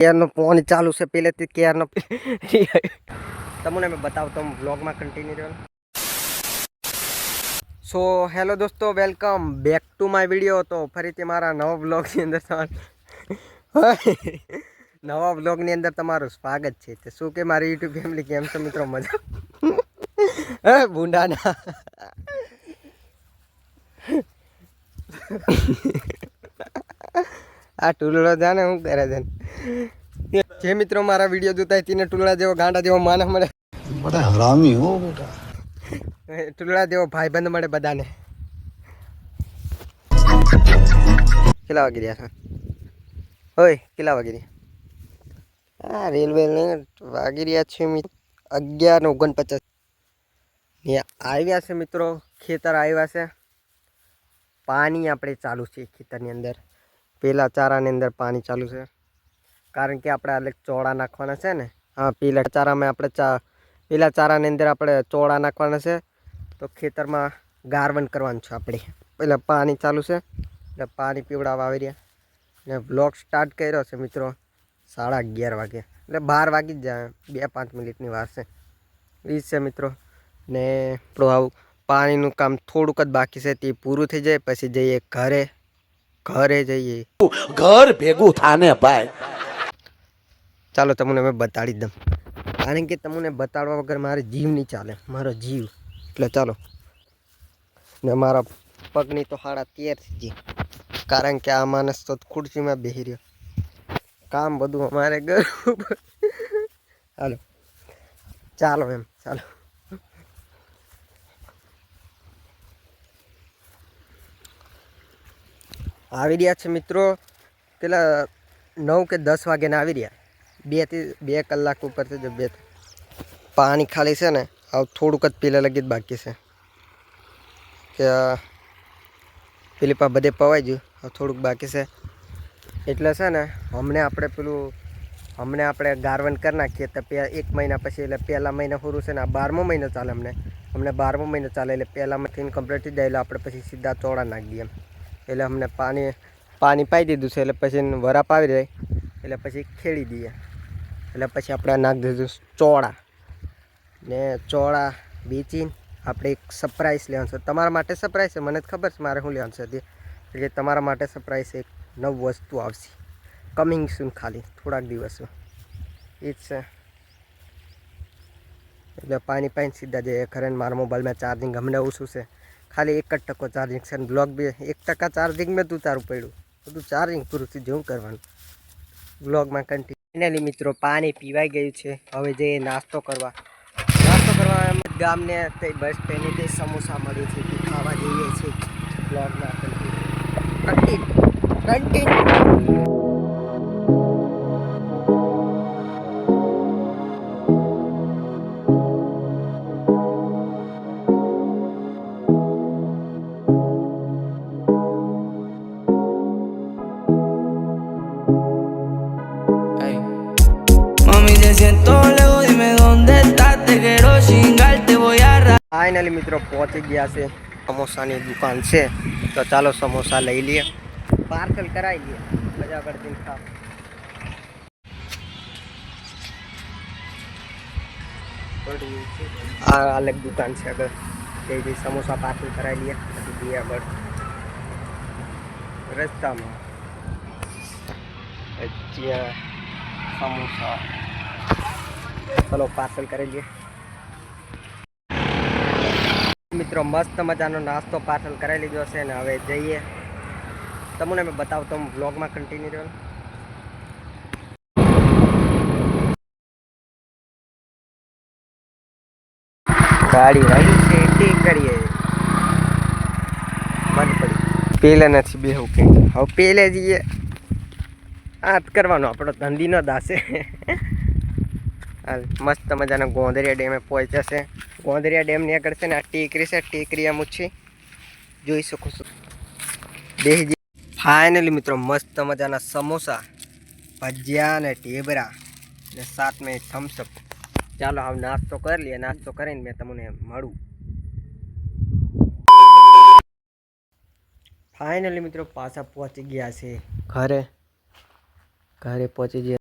કેરનો phone ચાલુ છે પહેલેથી કેરનો તમને મેં બતાવતો હું વ્લોગમાં કન્ટિન્યુ રહ્યો. સો હેલો દોસ્તો, welcome back to my video. તો ફરીથી મારા નવા વ્લોગની અંદર નવા વ્લોગની અંદર તમારું સ્વાગત છે. તો શું કે મારી યુટ્યુબ ફેમિલી કેમ છો મિત્રો? મજા હે ભૂંડાના આ ટુલડો જાને હું કરે છે. જે મિત્રો મારા વિડીયો જોતા હોય તેને ટુલડા જેવો ગાંડા જેવો માણસ મળે. બડા હરામી હો બેટા. ટુલડા જેવો ભાઈબંધ મળે બધાને. કેટલા વાગી રહ્યા છે? હોય કેટલા વાગી રહ્યા? હા રેલવે વાગી રહ્યા છે 11:49. આવ્યા છે મિત્રો, ખેતર આવ્યા છે. પાણી આપણે ચાલુ છે ખેતરની અંદર. પેલા ચારાની અંદર પાણી ચાલુ છે કારણ કે આપણે અલગ ચોળા નાખવાના છે ને. હા, પેલા ચારામાં આપણે પેલા ચારાની અંદર આપણે ચોળા નાખવાના છે. તો ખેતરમાં ગારવન કરવાનું છે આપણે. પેલા પાણી ચાલુ છે એટલે પાણી પીવડાવવા આવી રહ્યા. ને બ્લોગ સ્ટાર્ટ કર્યો છે મિત્રો 11:30 વાગે, એટલે 12 વાગી જ જાય. 2-5 મિનિટની વાર છે એ છે મિત્રો. ને આપણું આવું પાણીનું કામ થોડુંક જ બાકી છે, તે પૂરું થઈ જાય પછી જઈએ ઘરે જઈએ. ઘર ભેગું થાને ભાઈ. ચાલો તમને મેં બતાડી દઉં, કારણ કે તમને બતાડવા વગર મારે જીવ નહીં ચાલે, મારો જીવ. એટલે ચાલો. ને મારા પગની તો હાડા 13 થઈ, કારણ કે આ માણસ તો ખુરશીમાં બેસી રહ્યો. કામ બધું અમારે કરવું. હાલો ચાલો એમ ચાલો. આવી રહ્યા છે મિત્રો, પેલા 9 કે 10 વાગ્યાને આવી રહ્યા. 2 કલાક ઉપરથી જો પાણી ખાલી છે ને. આ થોડુંક જ પેલા લગી જ બાકી છે કે પેલી પા બધે પવાઈ ગયું. થોડુંક બાકી છે એટલે છે ને હમણાં આપણે ગારવન કરી નાખીએ તો 1 મહિના પછી, એટલે પહેલા મહિના પૂરું છે ને આ 12મો મહિનો ચાલે. અમને 12મો મહિનો ચાલે એટલે પહેલામાંથી કમ્પ્લીટ થઈ જાય એટલે આપણે પછી સીધા ચોળા નાખી દઈએ એમ. એટલે અમને પાણી પાઈ દીધું છે એટલે પછી વરાપ આવી જાય એટલે પછી ખેડી દઈએ. એટલે પછી આપણે નાખી દીધું ચોળા. ને ચોળા વેચીને આપણે એક સરપ્રાઈઝ લેવાનું છે. તમારા માટે સરપ્રાઈઝ છે, મને જ ખબર છે મારે શું લેવાનું છે તે. એટલે તમારા માટે સરપ્રાઈઝ એક નવી વસ્તુ આવશે, કમિંગ સૂન, ખાલી થોડાક દિવસો એ જ છે. એટલે પાણી પાઈને સીધા જઈએ ઘરે. મારા મોબાઈલમાં ચાર્જિંગ હમણાં ઓછું છે, ખાલી 1% ચાર્જિંગ છે. બ્લોગ બી 1% ચાર્જિંગમાં તું તારું પડ્યું, બધું ચાર્જિંગ પૂરું થી જેવું કરવાનું. બ્લોગમાં કન્ટિન્યુ. ફાઇનલી મિત્રો પાણી પીવાઈ ગયું છે. હવે જઈએ નાસ્તો કરવા. ગામને તે બસ સ્ટેન્ડે તે સમોસા મળે છે તે ખાવા જઈએ છીએ. બ્લોગમાં કન્ટિન્યુ. ફાઇનલી મિત્રો પહોંચી ગયા છે. સમોસાની દુકાન છે તો ચાલો સમોસા લઈ લઈએ, પાર્સલ કરાવી લઈએ. મજા કરતી ખાવ. આ અલગ દુકાન છે, આગળ જઈ સમોસા પાર્સલ કરાવી લઈએ. પછી આગળ રસ્તામાં સમોસા ચલો પાર્સલ કરી લઈએ. મિત્રો મસ્ત મજાનો નાસ્તો પાર્સલ કરાવી લીધો છે ને હવે જઈએ. તમને મેં બતાવતો હું વ્લોગમાં કન્ટિન્યુ રહ્યો. ગાડી વાળી છે તે કરીએ બંધ પડી. પેલે નથી બેહું કે હવે પેલે જઈએ. આ જ કરવાનો આપણો ધંધીનો દાસે. મસ્ત મજાનો ગોંદરિયા ડેમે પહોંચ્યા છે. ગોંદરિયા ડેમની આગળ છે ને આ ટેકરી છે, ટેકરી આમ છે જોઈ શકો છો. ફાઇનલી મિત્રો મસ્ત મજાના સમોસા, ભજીયા ને ઢેબરા ને સાથે થમ્સઅપ. ચાલો હવે નાસ્તો કરી લઈએ. નાસ્તો કરીને મેં તમને મળું. ફાઇનલી મિત્રો પાછા પહોંચી ગયા છે ઘરે પહોંચી ગયા.